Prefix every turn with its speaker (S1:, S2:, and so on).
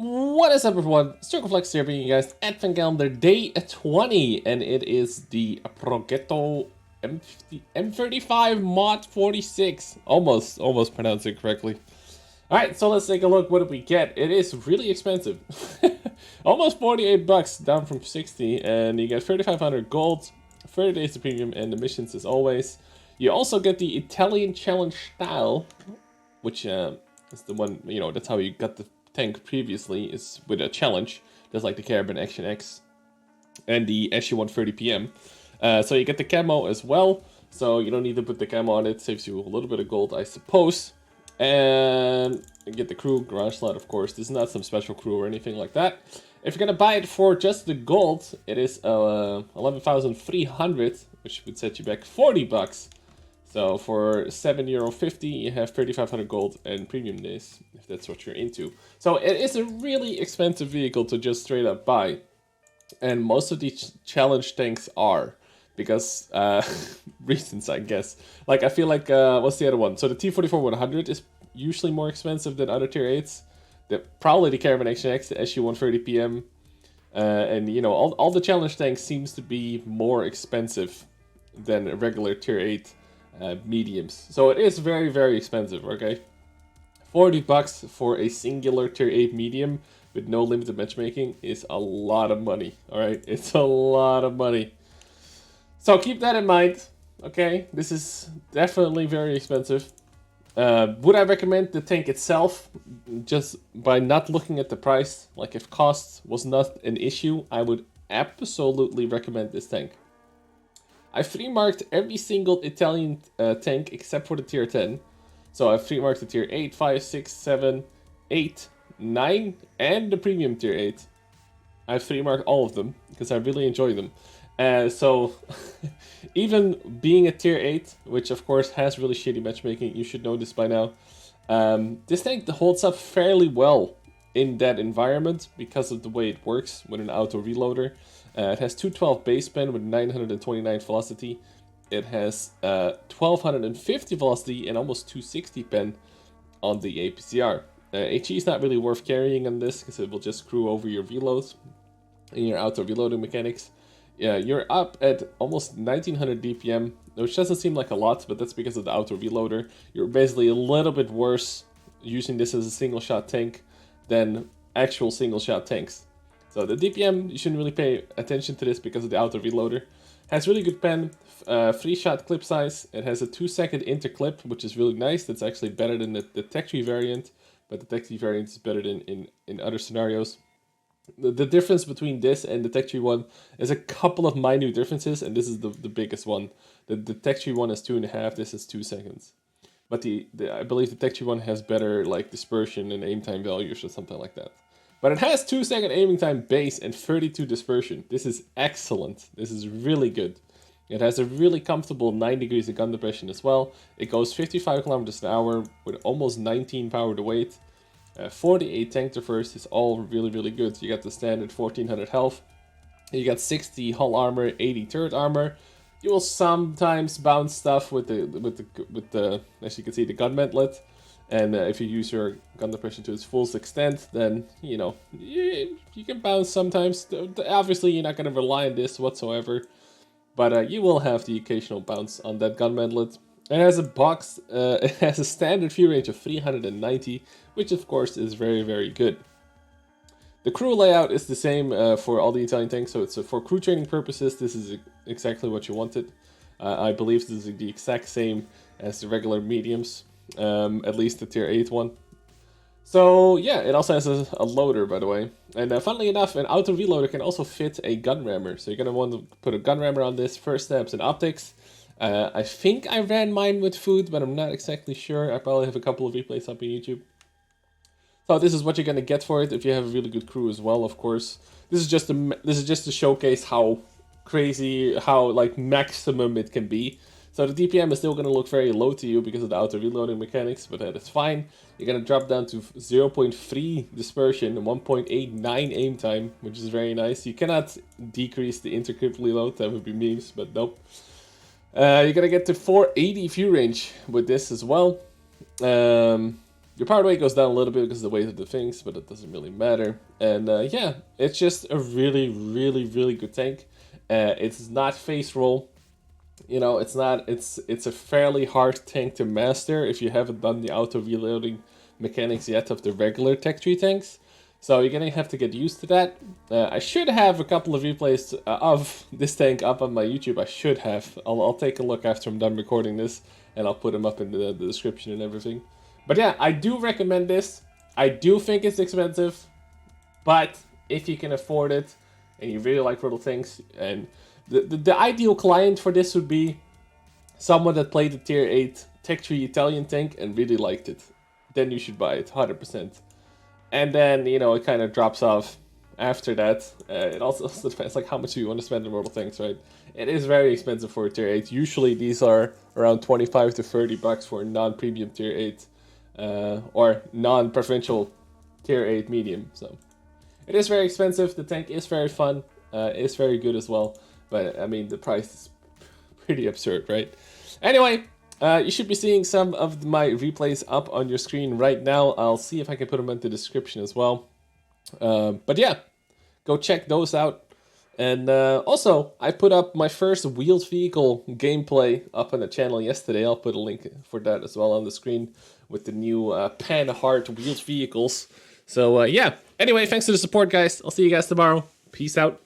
S1: What is up, everyone? Circon here, bringing you guys Advent Calendar Day 20, and it is the Progetto M35 Mod 46. Almost pronounced it correctly. Alright, so let's take a look. What did we get? It is really expensive. Almost 48 bucks, down from 60, and you get 3,500 gold, 30 days to premium, and the missions as always. You also get the Italian Challenge style, which is the one, that's how you got the tank previously, is with a challenge, just like the Caravan Action X and the SU-130 PM. So you get the camo as well, so you don't need to put the camo on it, saves you a little bit of gold, I suppose. And you get the crew, garage slot, of course. This is not some special crew or anything like that. If you're gonna buy it for just the gold, it is 11,300, which would set you back 40 bucks. So for €7.50, you have 3,500 gold and premium days, if that's what you're into. So it is a really expensive vehicle to just straight up buy. And most of these challenge tanks are, because reasons, I guess. Like, I feel like, what's the other one? So the T-44-100 is usually more expensive than other tier 8s. Probably the Caravan Action X, the SU-130 PM. And, all the challenge tanks seems to be more expensive than a regular tier 8 mediums. So it is very, very expensive, okay? 40 bucks for a singular tier 8 medium with no limited matchmaking is a lot of money, alright? It's a lot of money. So keep that in mind, okay? This is definitely very expensive. Would I recommend the tank itself? Just by not looking at the price, like if cost was not an issue, I would absolutely recommend this tank. I free marked every single Italian tank except for the tier 10. So I free marked the tier 8, 5, 6, 7, 8, 9, and the premium tier 8. I free marked all of them because I really enjoy them. So even being a tier 8, which of course has really shitty matchmaking, you should know this by now. This tank holds up fairly well in that environment because of the way it works with an auto reloader. It has 212 base pen with 929 velocity. It has 1250 velocity and almost 260 pen on the APCR. HE is not really worth carrying on this because it will just screw over your reloads and your auto reloading mechanics. Yeah, you're up at almost 1900 DPM, which doesn't seem like a lot, but that's because of the auto reloader. You're basically a little bit worse using this as a single shot tank than actual single shot tanks. So the DPM, you shouldn't really pay attention to this because of the auto reloader. Has really good pen, 3-shot clip size. It has a 2-second interclip, which is really nice. That's actually better than the Tech Tree variant, but the Tech Tree variant is better than in other scenarios. The difference between this and the Tech Tree one is a couple of minute differences, and this is the biggest one. The Tech Tree one is 2.5, this is 2 seconds. But I believe the Tech Tree one has better like dispersion and aim time values or something like that. But it has 2-second aiming time base and 32 dispersion. This is excellent. This is really good. It has a really comfortable 9 degrees of gun depression as well. It goes 55 kilometers an hour with almost 19 power to weight. 48 tank to first is all really, really good. You got the standard 1400 health. You got 60 hull armor, 80 turret armor. You will sometimes bounce stuff with the as you can see, the gun mantlet. And if you use your gun depression to its fullest extent, then, you can bounce sometimes. Obviously, you're not going to rely on this whatsoever. But you will have the occasional bounce on that gun mantlet. It has a box, it has a standard view range of 390, which of course is very, very good. The crew layout is the same for all the Italian tanks, so it's for crew training purposes, this is exactly what you wanted. I believe this is the exact same as the regular mediums. At least the tier 8 one. So yeah, it also has a loader, by the way. And funnily enough, an auto reloader can also fit a gun rammer. So you're going to want to put a gun rammer on this, first steps and optics. I think I ran mine with food, but I'm not exactly sure. I probably have a couple of replays up on YouTube. So this is what you're going to get for it if you have a really good crew as well, of course. This is just to showcase how crazy, how like maximum it can be. So the DPM is still going to look very low to you because of the auto reloading mechanics, but that is fine. You're going to drop down to 0.3 dispersion and 1.89 aim time, which is very nice. You cannot decrease the interclip reload, that would be memes, but nope. You're going to get to 480 view range with this as well. Your power weight goes down a little bit because of the weight of the things, but it doesn't really matter. And yeah, it's just a really, really, really good tank. It's not face roll. You know, it's not. It's a fairly hard tank to master if you haven't done the auto reloading mechanics yet of the regular tech tree tanks. So you're gonna have to get used to that. I should have a couple of replays of this tank up on my YouTube. I should have. I'll take a look after I'm done recording this, and I'll put them up in the description and everything. But yeah, I do recommend this. I do think it's expensive, but if you can afford it, and you really like little things, and the ideal client for this would be someone that played the tier 8 Tech 3 Italian tank and really liked it. Then you should buy it, 100%. And then, you know, it kind of drops off after that. It also depends, like, how much you want to spend on little things, right? It is very expensive for a tier 8. Usually these are around 25 to 30 bucks for a non-premium tier 8. Or non-provincial tier 8 medium, so it is very expensive. The tank is very fun, it's very good as well, but I mean the price is pretty absurd, right? Anyway, you should be seeing some of my replays up on your screen right now. I'll see if I can put them in the description as well, but yeah, go check those out. And also, I put up my first wheeled vehicle gameplay up on the channel yesterday. I'll put a link for that as well on the screen with the new Panhard wheeled vehicles. So yeah, anyway, thanks for the support, guys. I'll see you guys tomorrow. Peace out.